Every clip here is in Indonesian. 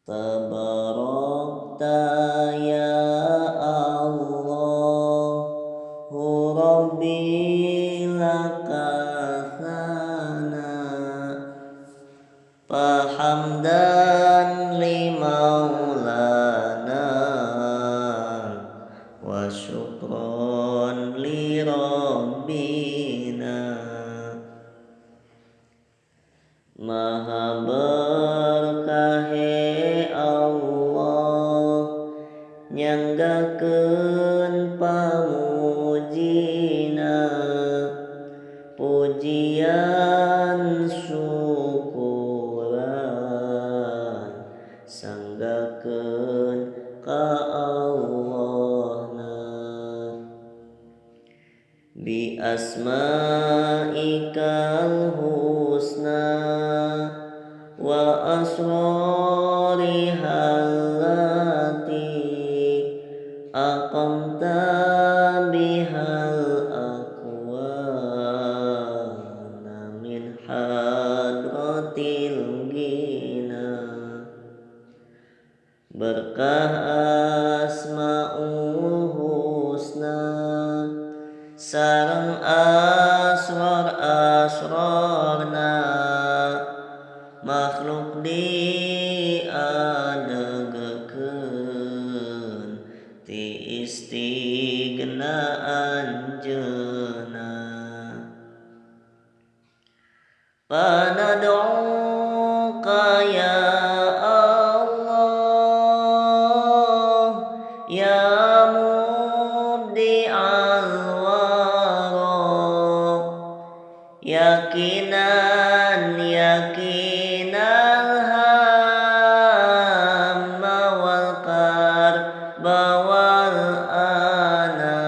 Tabarakta ya Allahu Rabbi lakathana Fahamdan li maulana wa syukron li rabbina. Maha berkahe Allah nyanggakeun pamujina, pujian syukuran sanggakeun ka Allahna. Bi asma'ikal husna wa asrarihal lati aqamta bihal aqwana min hadratil ghina. Berkah asmaul husna sareng asrar-asrarna makhluk diadegekeun ti istigna anjeunna. Panad'uka ya Allah ya mubdi'al wara, yakinal hamma wal karba wal ana.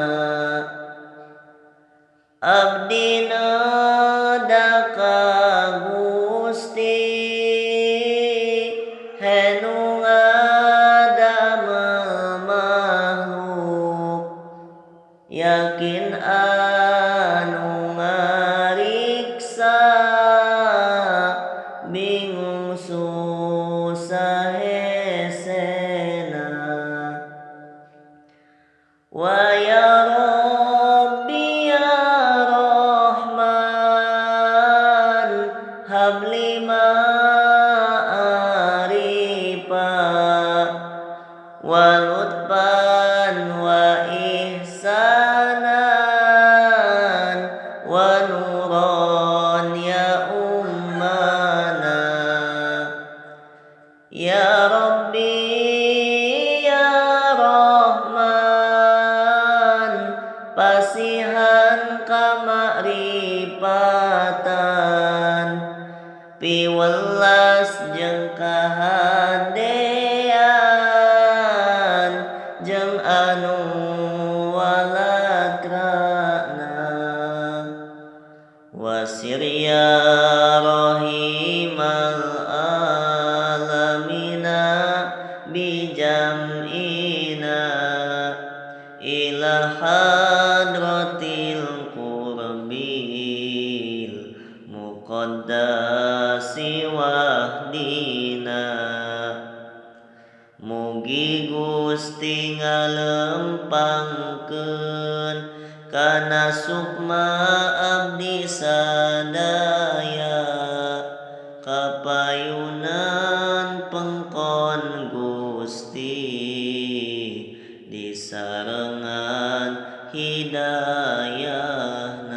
Abdi nedaka Gusti henu ngadamel makhluk, yakin anu ngariksa bingung susah hesena. Wa ya Rabbi ya Rahman habli ma'arifa wa lutfan wa ihsanan wa nuran ya ummana. Ya Rabbi ya Rahman pasihan kamakrifatan piwelas jeung kahadean jeung anu walatrana. Wasir ya rahimal alamina bijam'ina ila hadratil qurbil muqaddasi wahdina. Mugi Gusti ngalempangkeun kana sukma abdi sadaya kapayunan pengkon Gusti disarengan hidayahna.